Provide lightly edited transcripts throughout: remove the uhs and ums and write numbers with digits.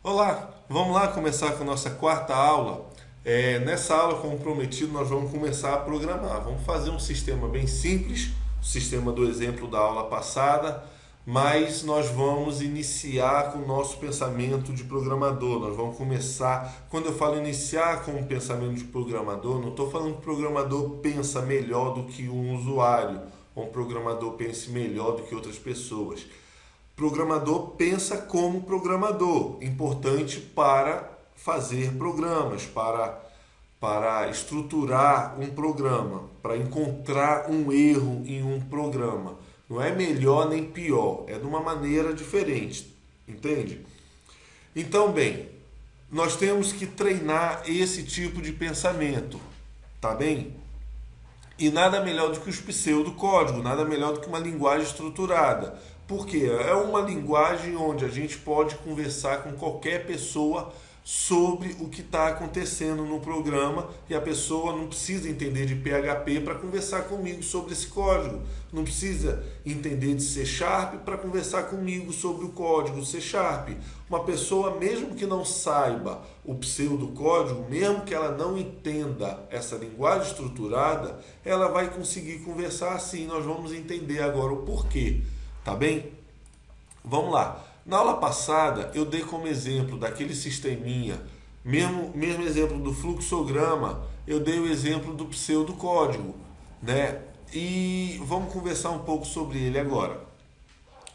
Olá, vamos lá começar com a nossa quarta aula. Nessa aula, como prometido, nós vamos começar a programar. Vamos fazer um sistema bem simples, o sistema do exemplo da aula passada, mas nós vamos iniciar com o nosso pensamento de programador. Nós vamos começar, quando eu falo iniciar com o pensamento de programador, não estou falando que o programador pensa melhor do que um usuário, ou um programador pense melhor do que outras pessoas. Programador pensa como programador, importante para fazer programas, para estruturar um programa, para encontrar um erro em um programa. Não é melhor nem pior, é de uma maneira diferente, entende? Então, bem, nós temos que treinar esse tipo de pensamento, tá bem? E nada melhor do que os pseudocódigos, nada melhor do que uma linguagem estruturada. Por quê? É uma linguagem onde a gente pode conversar com qualquer pessoa sobre o que está acontecendo no programa e a pessoa não precisa entender de PHP para conversar comigo sobre esse código. Não precisa entender de C Sharp para conversar comigo sobre o código C Sharp. Uma pessoa, mesmo que não saiba o pseudocódigo, mesmo que ela não entenda essa linguagem estruturada, ela vai conseguir conversar assim. Nós vamos entender agora o porquê, tá bem? Vamos lá. Na aula passada, eu dei como exemplo daquele sisteminha, mesmo exemplo do fluxograma, eu dei o exemplo do pseudocódigo, né? E vamos conversar um pouco sobre ele agora.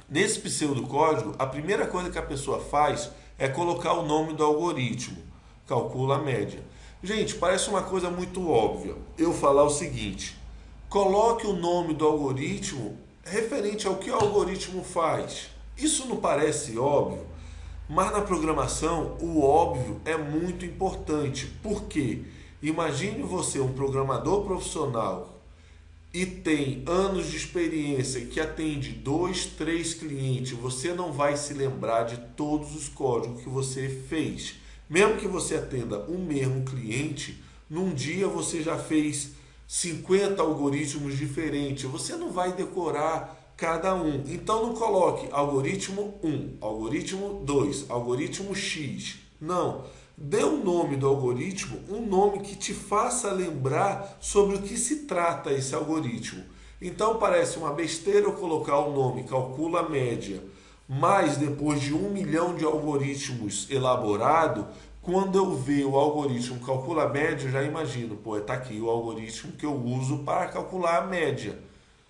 Nesse pseudocódigo, a primeira coisa que a pessoa faz é colocar o nome do algoritmo, calcula a média. Gente, parece uma coisa muito óbvia eu falar o seguinte: coloque o nome do algoritmo referente ao que o algoritmo faz. Isso não parece óbvio, mas na programação o óbvio é muito importante. Por quê? Imagine você um programador profissional e tem anos de experiência que atende 2, 3 clientes, você não vai se lembrar de todos os códigos que você fez. Mesmo que você atenda um mesmo cliente, num dia você já fez 50 algoritmos diferentes, você não vai decorar cada um. Então não coloque algoritmo 1, algoritmo 2, algoritmo X. Não. Dê o nome do algoritmo, um nome que te faça lembrar sobre o que se trata esse algoritmo. Então parece uma besteira eu colocar o nome calcula a média, mas depois de 1 milhão de algoritmos elaborados, quando eu ver o algoritmo calcula a média, eu já imagino, pô, está aqui o algoritmo que eu uso para calcular a média.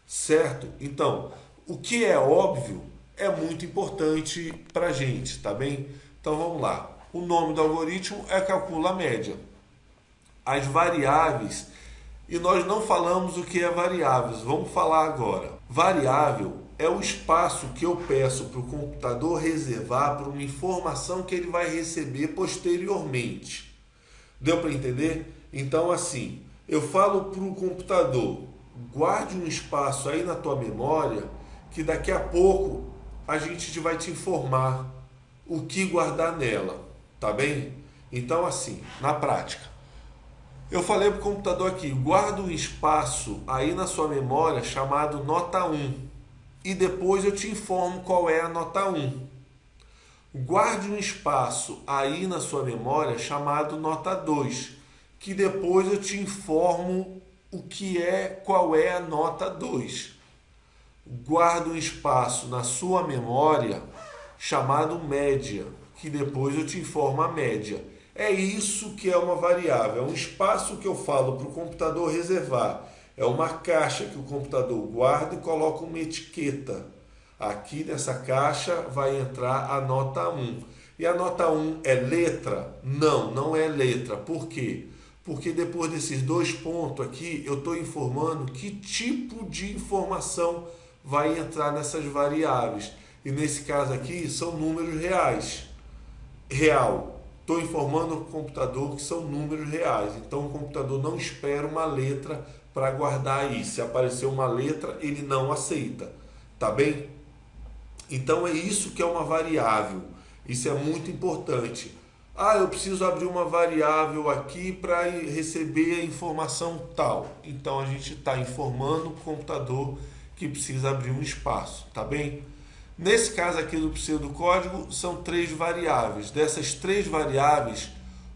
Certo? Então, o que é óbvio é muito importante para a gente, tá bem? Então vamos lá. O nome do algoritmo é calcula a média. As variáveis, e nós não falamos o que é variáveis, vamos falar agora. Variável é o espaço que eu peço para o computador reservar para uma informação que ele vai receber posteriormente. Deu para entender? Então, assim, eu falo para o computador: guarde um espaço aí na tua memória que daqui a pouco a gente vai te informar o que guardar nela, tá bem? Então assim, na prática, eu falei para o computador aqui: guarda um espaço aí na sua memória chamado nota 1 e depois eu te informo qual é a nota 1. Guarde um espaço aí na sua memória chamado nota 2, que depois eu te informo qual é a nota 2. Guarda um espaço na sua memória chamado média, que depois eu te informo a média. É isso que é uma variável, é um espaço que eu falo para o computador reservar. É uma caixa que o computador guarda e coloca uma etiqueta. Aqui nessa caixa vai entrar a nota 1. E a nota 1 é letra? Não, não é letra. Por quê? Porque depois desses 2 pontos aqui, eu estou informando que tipo de informação vai entrar nessas variáveis. E nesse caso aqui, são números reais. Real. Estou informando o computador que são números reais. Então o computador não espera uma letra para guardar aí. Se aparecer uma letra, ele não aceita. Tá bem? Então é isso que é uma variável. Isso é muito importante. Ah, eu preciso abrir uma variável aqui para receber a informação tal. Então a gente está informando o computador que precisa abrir um espaço, tá bem? Nesse caso aqui do pseudocódigo, são 3 variáveis. Dessas 3 variáveis,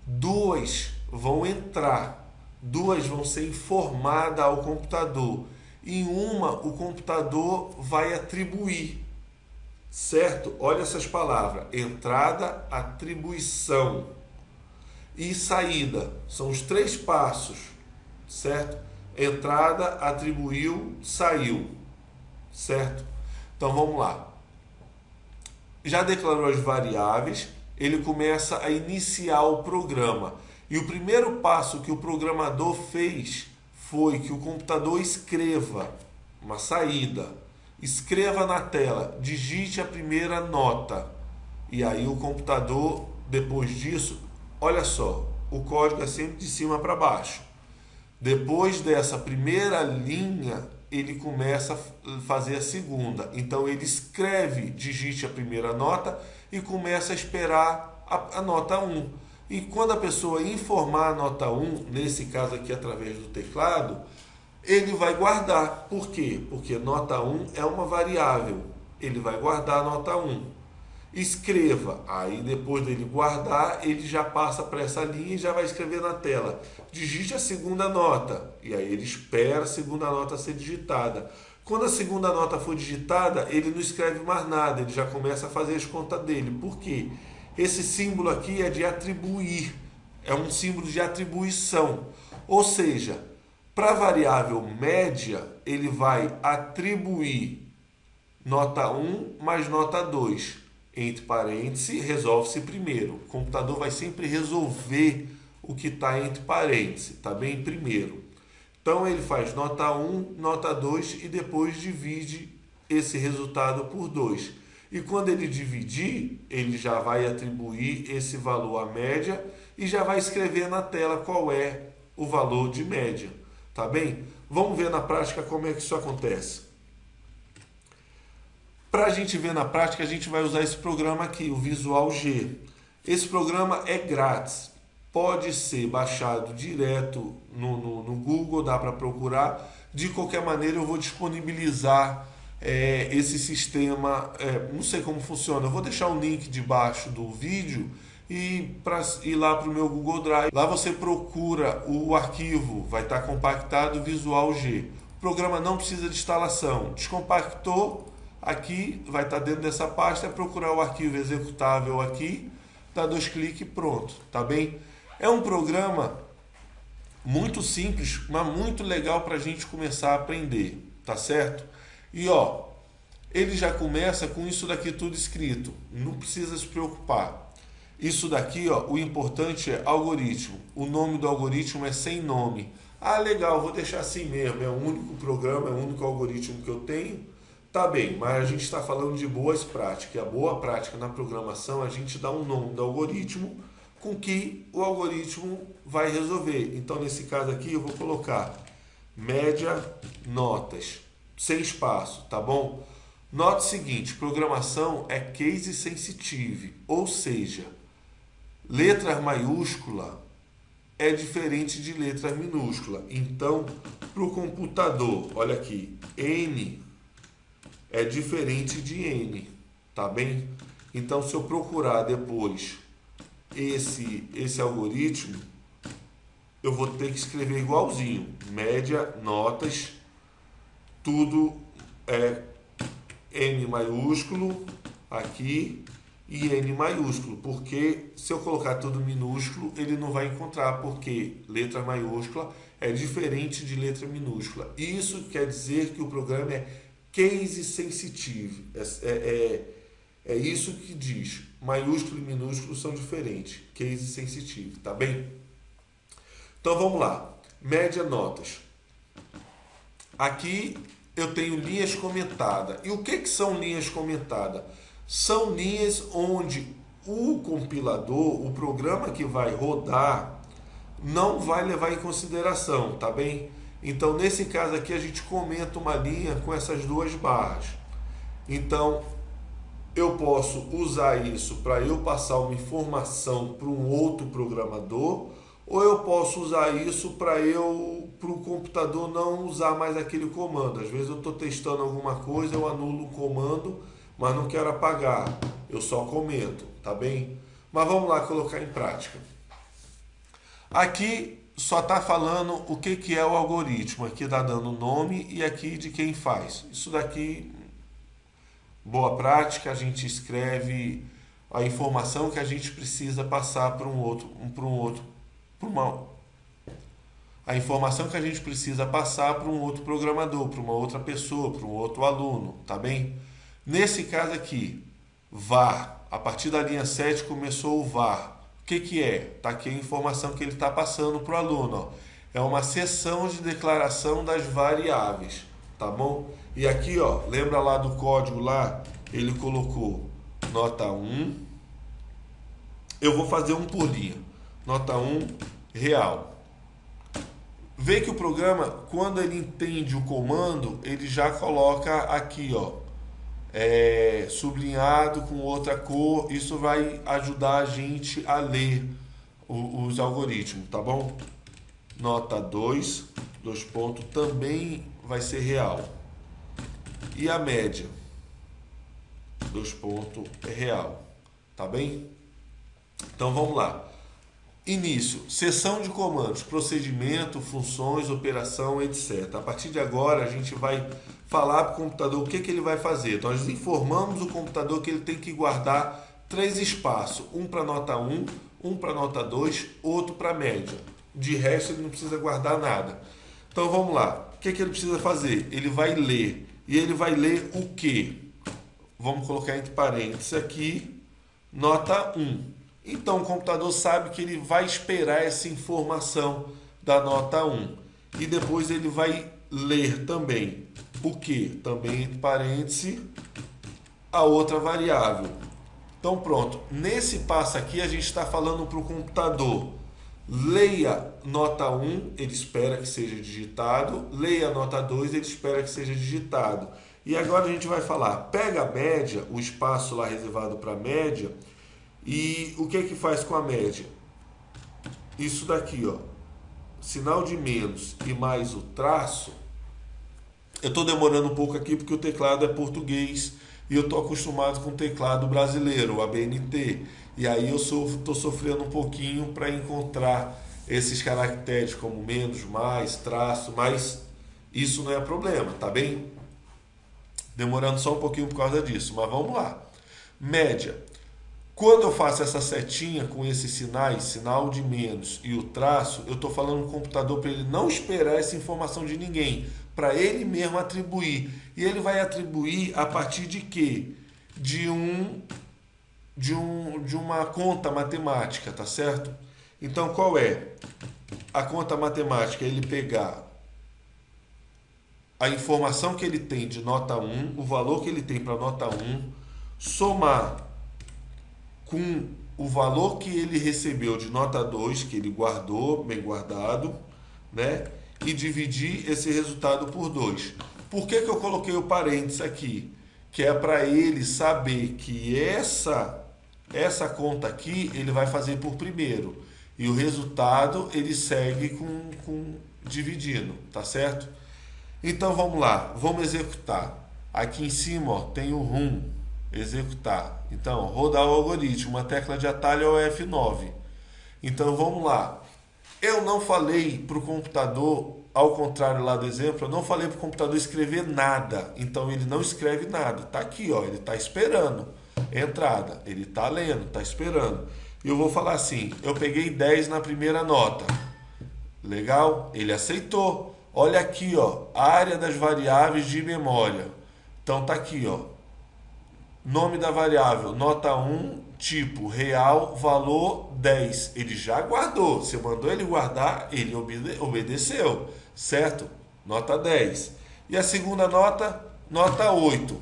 2 vão entrar, 2 vão ser informadas ao computador. Em uma, o computador vai atribuir, certo? Olha essas palavras: entrada, atribuição e saída. São os 3 passos, certo? Entrada, atribuiu, saiu, certo? Então vamos lá. Já declarou as variáveis, ele começa a iniciar o programa. E o primeiro passo que o programador fez foi que o computador escreva uma saída. Escreva na tela, digite a primeira nota. E aí o computador, depois disso, olha só, o código é sempre de cima para baixo. Depois dessa primeira linha, ele começa a fazer a segunda. Então ele escreve, digite a primeira nota e começa a esperar a nota 1. E quando a pessoa informar a nota 1, nesse caso aqui através do teclado, ele vai guardar. Por quê? Porque nota 1 é uma variável. Ele vai guardar a nota 1. Escreva, aí depois dele guardar, ele já passa para essa linha e já vai escrever na tela. Digite a segunda nota, e aí ele espera a segunda nota ser digitada. Quando a segunda nota for digitada, ele não escreve mais nada, ele já começa a fazer as contas dele. Por quê? Esse símbolo aqui é de atribuir, é um símbolo de atribuição. Ou seja, para a variável média, ele vai atribuir nota 1 mais nota 2. Entre parênteses, resolve-se primeiro. O computador vai sempre resolver o que está entre parênteses, tá bem? Primeiro. Então ele faz nota 1, nota 2 e depois divide esse resultado por 2. E quando ele dividir, ele já vai atribuir esse valor à média e já vai escrever na tela qual é o valor de média, tá bem? Vamos ver na prática como é que isso acontece. Para a gente ver na prática, a gente vai usar esse programa aqui, o Visual G. Esse programa é grátis, pode ser baixado direto no Google, dá para procurar. De qualquer maneira, eu vou disponibilizar esse sistema, não sei como funciona, eu vou deixar o link debaixo do vídeo e para ir lá para o meu Google Drive. Lá você procura o arquivo, vai estar compactado Visual G. O programa não precisa de instalação, descompactou. Aqui vai estar dentro dessa pasta, é procurar o arquivo executável aqui, dá 2 cliques e pronto, tá bem? É um programa muito simples, mas muito legal para a gente começar a aprender, tá certo? E ó, ele já começa com isso daqui tudo escrito, não precisa se preocupar. Isso daqui, ó, o importante é algoritmo, o nome do algoritmo é sem nome. Ah, legal, vou deixar assim mesmo, é o único programa, é o único algoritmo que eu tenho. Tá bem, mas a gente está falando de boas práticas. E a boa prática na programação, a gente dá um nome do algoritmo com que o algoritmo vai resolver. Então, nesse caso aqui, eu vou colocar média notas, sem espaço, tá bom? Note o seguinte, programação é case sensitive, ou seja, letra maiúscula é diferente de letra minúscula. Então, para o computador, olha aqui, N é diferente de N, tá bem? Então, se eu procurar depois esse algoritmo, eu vou ter que escrever igualzinho. Média, notas, tudo é N maiúsculo aqui e N maiúsculo, porque se eu colocar tudo minúsculo, ele não vai encontrar, porque letra maiúscula é diferente de letra minúscula. Isso quer dizer que o programa é case sensitive, é isso que diz, maiúsculo e minúsculo são diferentes, case sensitive, tá bem? Então vamos lá, média notas. Aqui eu tenho linhas comentadas. E o que são linhas comentadas? São linhas onde o compilador, o programa que vai rodar, não vai levar em consideração, tá bem? Então, nesse caso aqui, a gente comenta uma linha com essas 2 barras. Então, eu posso usar isso para eu passar uma informação para um outro programador, ou eu posso usar isso para o computador não usar mais aquele comando. Às vezes eu estou testando alguma coisa, eu anulo o comando, mas não quero apagar, eu só comento, tá bem? Mas vamos lá colocar em prática. Aqui só está falando o que é o algoritmo, aqui está dando o nome e aqui de quem faz. Isso daqui, boa prática, a gente escreve a informação que a gente precisa passar para a informação que a gente precisa passar para um outro programador, para uma outra pessoa, para um outro aluno, tá bem? Nesse caso aqui, var, a partir da linha 7 começou o var. O que é? Tá aqui a informação que ele está passando para o aluno, ó. É uma seção de declaração das variáveis, tá bom? E aqui, ó, lembra lá do código lá? Ele colocou nota 1. Eu vou fazer um por linha. Nota 1, real. Vê que o programa, quando ele entende o comando, ele já coloca aqui, ó, sublinhado com outra cor. Isso vai ajudar a gente a ler os algoritmos, tá bom? Nota 2, 2 pontos, também vai ser real. E a média, 2 pontos, é real, tá bem? Então vamos lá. Início, seção de comandos, procedimento, funções, operação, etc. A partir de agora a gente vai falar para o computador o que ele vai fazer. Nós informamos o computador que ele tem que guardar 3 espaços. Um para nota 1, um para nota 2, outro para média. De resto ele não precisa guardar nada. Então vamos lá. O que ele precisa fazer? Ele vai ler. E ele vai ler o quê? Vamos colocar entre parênteses aqui, nota 1. Então o computador sabe que ele vai esperar essa informação da nota 1. E depois ele vai ler também o que? Também entre parênteses a outra variável. Então pronto. Nesse passo aqui a gente está falando para o computador. Leia nota 1, ele espera que seja digitado. Leia nota 2, ele espera que seja digitado. E agora a gente vai falar, pega a média, o espaço lá reservado para a média. E o que faz com a média? Isso daqui, ó, sinal de menos e mais o traço. Eu estou demorando um pouco aqui porque o teclado é português e eu estou acostumado com o teclado brasileiro, o ABNT. E aí eu estou sofrendo um pouquinho para encontrar esses caracteres como menos, mais, traço, mas isso não é problema, tá bem? Demorando só um pouquinho por causa disso, mas vamos lá. Média. Quando eu faço essa setinha com esses sinais, sinal de menos e o traço, eu estou falando no computador para ele não esperar essa informação de ninguém, para ele mesmo atribuir. E ele vai atribuir a partir de quê? De uma conta matemática, tá certo? Então qual é? A conta matemática é ele pegar a informação que ele tem de nota 1, o valor que ele tem para nota 1, somar com o valor que ele recebeu de nota 2, que ele guardou, bem guardado, né? E dividir esse resultado por 2. Por que eu coloquei o parênteses aqui? Que é para ele saber que essa conta aqui ele vai fazer por primeiro. E o resultado ele segue com dividindo, tá certo? Então vamos lá, vamos executar. Aqui em cima, ó, tem o RUM, executar. Então, rodar o algoritmo, uma tecla de atalho é o F9. Então vamos lá. Eu não falei para o computador, ao contrário lá do exemplo, eu não falei para o computador escrever nada. Então ele não escreve nada. Está aqui, ó, ele está esperando. Entrada, ele está lendo, está esperando. E eu vou falar assim, eu peguei 10 na primeira nota. Legal? Ele aceitou. Olha aqui, ó, área das variáveis de memória. Então tá aqui, ó. Nome da variável, nota 1, tipo real, valor 10. Ele já guardou. Você mandou ele guardar, ele obedeceu, certo? Nota 10. E a segunda nota, nota 8.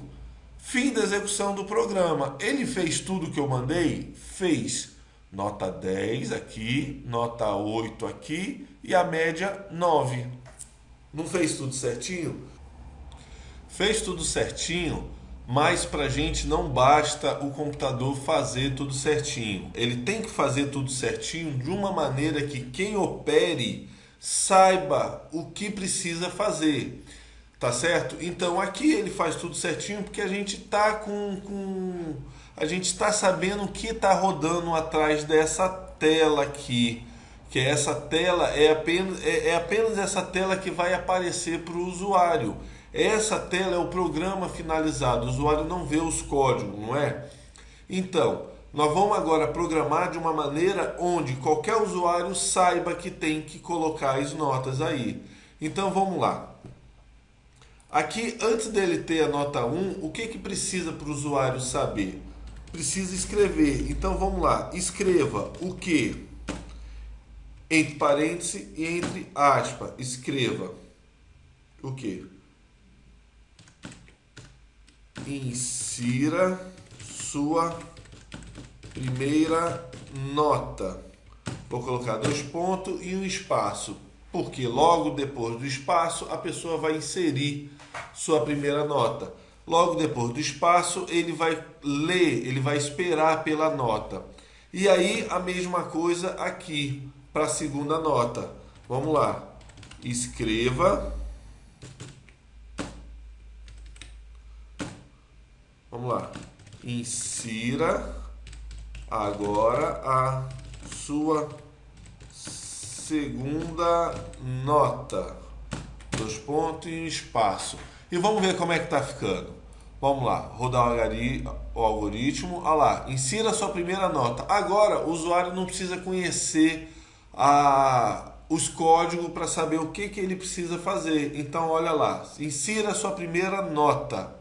Fim da execução do programa. Ele fez tudo que eu mandei? Fez. Nota 10 aqui, nota 8 aqui e a média 9. Não fez tudo certinho? Fez tudo certinho, mas para a gente não basta o computador fazer tudo certinho. Ele tem que fazer tudo certinho de uma maneira que quem opere saiba o que precisa fazer. Tá certo? Então aqui ele faz tudo certinho porque a gente tá a gente está sabendo o que está rodando atrás dessa tela aqui. Que essa tela é apenas essa tela que vai aparecer para o usuário. Essa tela é o programa finalizado. O usuário não vê os códigos, não é? Então, nós vamos agora programar de uma maneira onde qualquer usuário saiba que tem que colocar as notas aí. Então vamos lá. Aqui, antes dele ter a nota 1, o que precisa para o usuário saber? Precisa escrever. Então vamos lá. Escreva o que? Entre parênteses e entre aspas. Escreva o que? Insira sua primeira nota. Vou colocar 2 pontos e um espaço. Porque logo depois do espaço a pessoa vai inserir sua primeira nota. Logo depois do espaço ele vai ler, ele vai esperar pela nota. E aí a mesma coisa aqui para a segunda nota. Vamos lá. Escreva. Vamos lá. Insira agora a sua segunda nota. 2 pontos e um espaço. E vamos ver como é que está ficando. Vamos lá, rodar o algoritmo. Olha lá, insira a sua primeira nota. Agora o usuário não precisa conhecer os códigos para saber o que ele precisa fazer. Então olha lá, insira a sua primeira nota.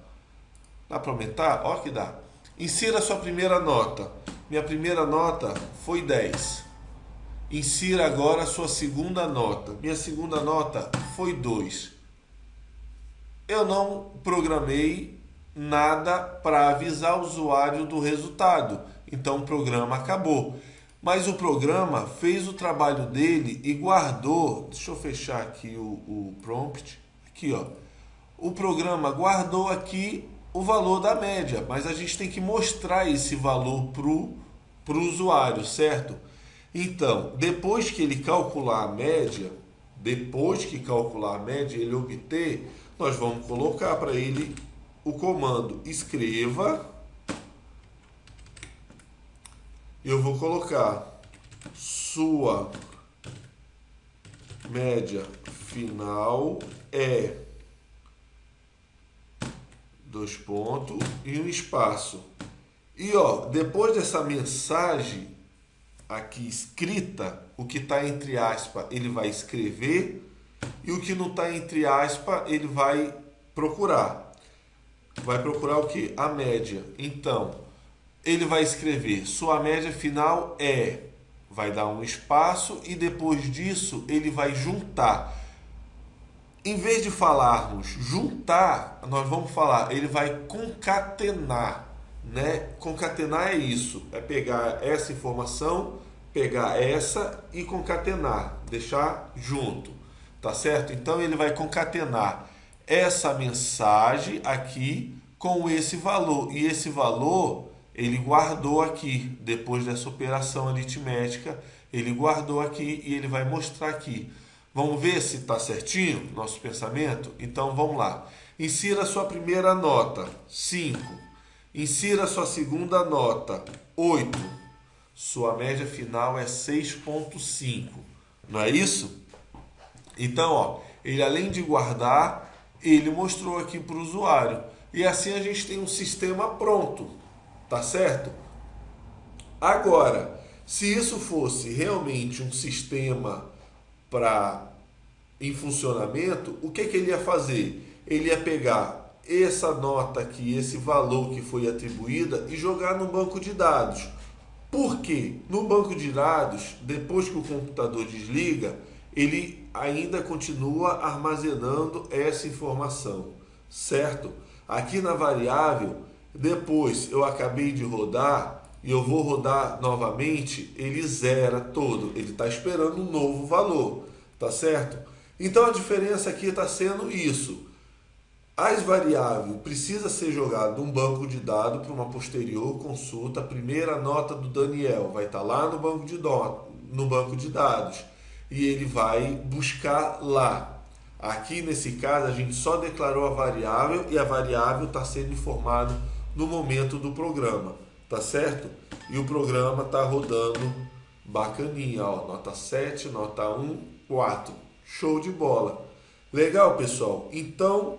Dá para aumentar? Olha que dá. Insira a sua primeira nota. Minha primeira nota foi 10. Insira agora a sua segunda nota. Minha segunda nota foi 2. Eu não programei nada para avisar o usuário do resultado. Então o programa acabou. Mas o programa fez o trabalho dele e guardou. Deixa eu fechar aqui o prompt. Aqui, ó. O programa guardou aqui o valor da média. Mas a gente tem que mostrar esse valor para o usuário, certo? Então, depois que ele calcular a média, ele obter, nós vamos colocar para ele o comando escreva. Eu vou colocar sua média final é 2 pontos e um espaço. E ó, depois dessa mensagem aqui escrita, o que está entre aspas ele vai escrever e o que não está entre aspas ele vai procurar. Vai procurar o que? A média. Então, ele vai escrever sua média final é, vai dar um espaço e depois disso ele vai juntar. Em vez de falarmos juntar, nós vamos falar, ele vai concatenar. Né? Concatenar é isso, é pegar essa informação, pegar essa e concatenar, deixar junto, tá certo? Então ele vai concatenar essa mensagem aqui com esse valor, e esse valor ele guardou aqui, depois dessa operação aritmética, ele guardou aqui e ele vai mostrar aqui. Vamos ver se está certinho nosso pensamento? Então vamos lá. Insira a sua primeira nota, 5. Insira sua segunda nota, 8. Sua média final é 6,5. Não é isso? Então, ó, ele além de guardar, ele mostrou aqui para o usuário. E assim a gente tem um sistema pronto. Tá certo? Agora, se isso fosse realmente um sistema em funcionamento, o que ele ia fazer? Ele ia pegar essa nota aqui, esse valor que foi atribuída e jogar no banco de dados. Por quê? No banco de dados, depois que o computador desliga, ele ainda continua armazenando essa informação, certo? Aqui na variável, depois eu acabei de rodar e eu vou rodar novamente, ele zera todo, ele está esperando um novo valor, tá certo? Então a diferença aqui está sendo isso. As variáveis precisa ser jogado num banco de dados para uma posterior consulta. A primeira nota do Daniel vai estar lá no banco de dados e ele vai buscar lá. Aqui nesse caso a gente só declarou a variável e a variável está sendo informada no momento do programa, tá certo? E o programa está rodando bacaninha, ó, nota 7, nota 1, 4. Show de bola. Legal, pessoal? Então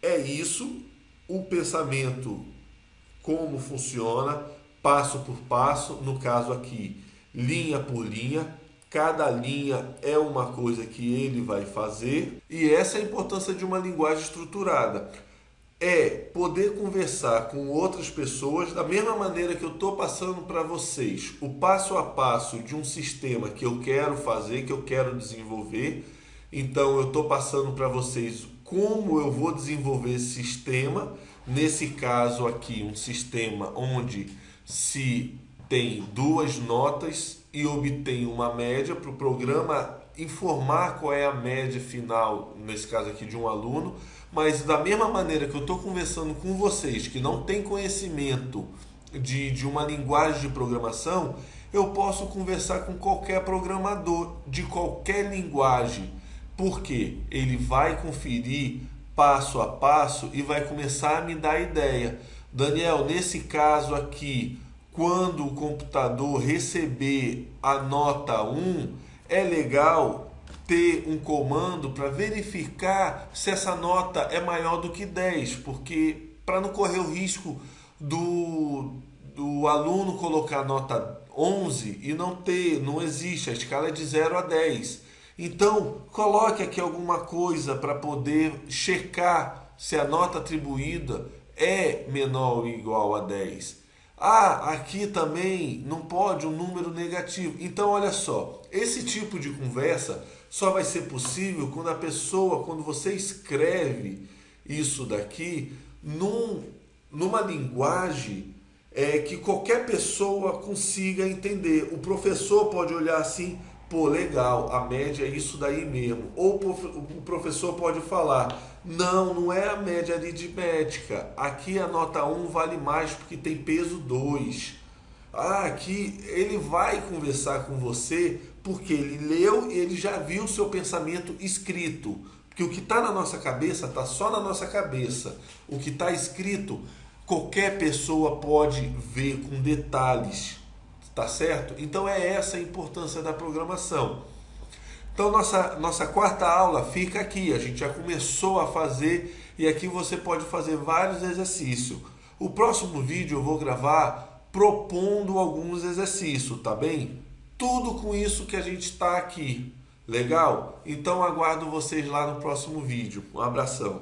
é isso, o pensamento, como funciona, passo por passo, no caso aqui, linha por linha. Cada linha é uma coisa que ele vai fazer, e essa é a importância de uma linguagem estruturada. É poder conversar com outras pessoas da mesma maneira que eu estou passando para vocês o passo a passo de um sistema que eu quero fazer, que eu quero desenvolver. Então eu estou passando para vocês como eu vou desenvolver esse sistema. Nesse caso aqui, um sistema onde se tem duas notas e obtém uma média para o programa informar qual é a média final, nesse caso aqui de um aluno. Mas da mesma maneira que eu estou conversando com vocês que não tem conhecimento de uma linguagem de programação, eu posso conversar com qualquer programador de qualquer linguagem, porque ele vai conferir passo a passo e vai começar a me dar ideia. Daniel, nesse caso aqui, quando o computador receber a nota 1, é legal ter um comando para verificar se essa nota é maior do que 10, porque para não correr o risco do aluno colocar nota 11 e não existe, a escala é de 0 a 10. Então, coloque aqui alguma coisa para poder checar se a nota atribuída é menor ou igual a 10. Aqui também não pode um número negativo. Então, olha só, esse tipo de conversa só vai ser possível quando você escreve isso daqui numa linguagem que qualquer pessoa consiga entender. O professor pode olhar assim, pô, legal, a média é isso daí mesmo. Ou o professor pode falar, não é a média aritmética. Aqui a nota 1 vale mais porque tem peso 2. Aqui ele vai conversar com você porque ele leu e ele já viu o seu pensamento escrito. Porque o que está na nossa cabeça está só na nossa cabeça. O que está escrito, qualquer pessoa pode ver com detalhes. Tá certo? Então é essa a importância da programação. Então nossa quarta aula fica aqui. A gente já começou a fazer e aqui você pode fazer vários exercícios. O próximo vídeo eu vou gravar propondo alguns exercícios, tá bem? Tudo com isso que a gente está aqui. Legal? Então aguardo vocês lá no próximo vídeo. Um abração.